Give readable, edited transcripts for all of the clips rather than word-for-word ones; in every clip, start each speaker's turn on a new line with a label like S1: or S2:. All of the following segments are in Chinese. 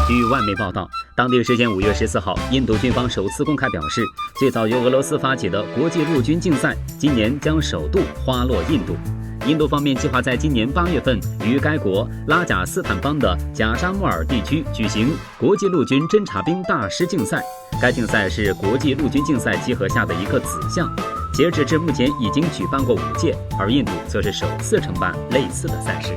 S1: 据外媒报道，当地时间5月14号，印度军方首次公开表示，最早由俄罗斯发起的国际陆军竞赛，今年将首度花落印度。印度方面计划在今年8月份于该国拉贾斯坦邦的贾沙穆尔地区举行国际陆军侦察兵大师竞赛。该竞赛是国际陆军竞赛集合下的一个子项，截止至目前已经举办过5届，而印度则是首次承办类似的赛事。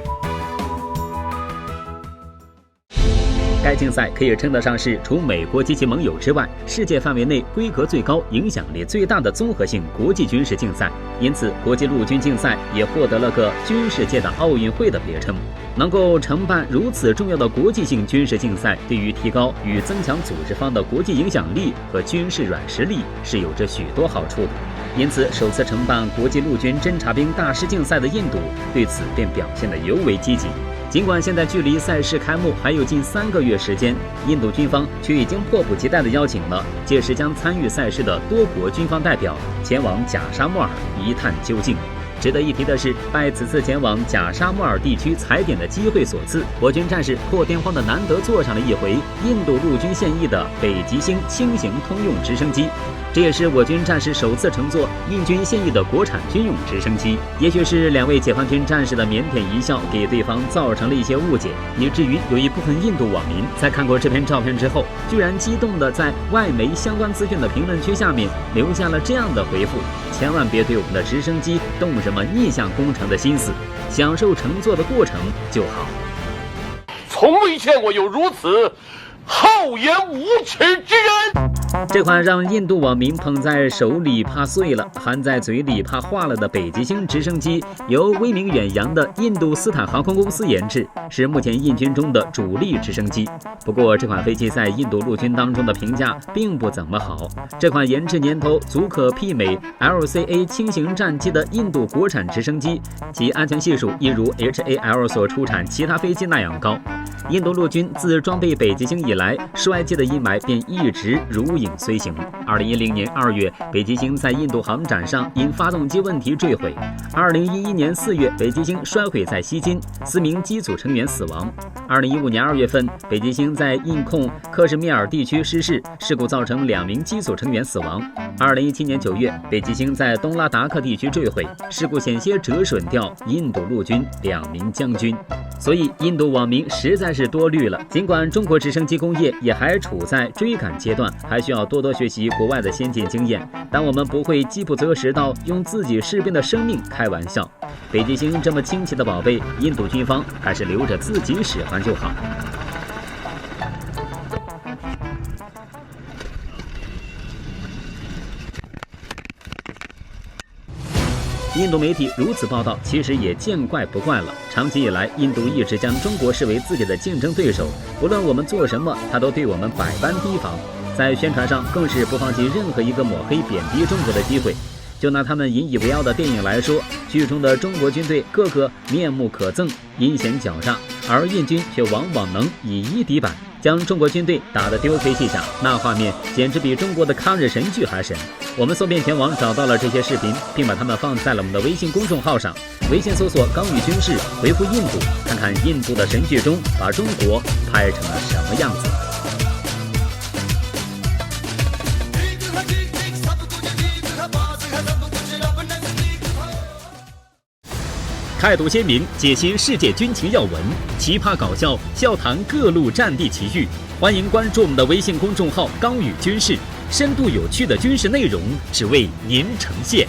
S1: 该竞赛可以称得上是除美国及其盟友之外，世界范围内规格最高、影响力最大的综合性国际军事竞赛。因此，国际陆军竞赛也获得了个军事界的奥运会的别称。能够承办如此重要的国际性军事竞赛，对于提高与增强组织方的国际影响力和军事软实力是有着许多好处的。因此，首次承办国际陆军侦察兵大师竞赛的印度对此便表现得尤为积极。尽管现在距离赛事开幕还有近3个月时间，印度军方却已经迫不及待地邀请了届时将参与赛事的多国军方代表前往贾沙穆尔一探究竟。值得一提的是，拜此次前往贾沙穆尔地区踩点的机会所赐，我军战士破天荒地难得坐上了一回印度陆军现役的北极星轻型通用直升机。这也是我军战士首次乘坐印军现役的国产军用直升机。也许是2位解放军战士的腼腆一笑给对方造成了一些误解，以至于有一部分印度网民在看过这篇照片之后，居然激动地在外媒相关资讯的评论区下面留下了这样的回复：千万别对我们的直升机动什么逆向工程的心思，享受乘坐的过程就好。
S2: 从未见过有如此厚颜无耻之人！
S1: 这款让印度网民捧在手里怕碎了，含在嘴里怕化了的北极星直升机，由威名远扬的印度斯坦航空公司研制，是目前印军中的主力直升机。不过，这款飞机在印度陆军当中的评价并不怎么好。这款研制年头足可媲美 LCA 轻型战机的印度国产直升机，其安全系数亦如 HAL 所出产其他飞机那样高。印度陆军自装备北极星以来，衰竭的阴霾便一直如影随形。2010年2月，北极星在印度航展上因发动机问题坠毁。2011年4月，北极星摔毁在锡金，4名机组成员死亡。2015年2月份，北极星在印控克什米尔地区失事，事故造成2名机组成员死亡。2017年9月，北极星在东拉达克地区坠毁，事故险些折损掉印度陆军2名将军。所以，印度网民实在是多虑了。尽管中国直升机工业也还处在追赶阶段，还需要多多学习国外的先进经验，但我们不会饥不择食到用自己士兵的生命开玩笑。北极星这么亲切的宝贝，印度军方还是留着自己使唤就好。印度媒体如此报道，其实也见怪不怪了。长期以来，印度一直将中国视为自己的竞争对手，不论我们做什么，他都对我们百般提防。在宣传上，更是不放弃任何一个抹黑贬低中国的机会。就拿他们引以为傲的电影来说，剧中的中国军队个个面目可憎、阴险狡诈，而印军却往往能以一敌百，将中国军队打得丢盔弃甲，那画面简直比中国的抗日神剧还神。我们搜遍全网找到了这些视频，并把它们放在了我们的微信公众号上。微信搜索“刚语军事”，回复印度，看看印度的神剧中把中国拍成了什么样子。态度鲜明，解析世界军情要闻，奇葩搞笑，笑谈各路战地奇遇。欢迎关注我们的微信公众号“刚语军事”，深度有趣的军事内容，只为您呈现。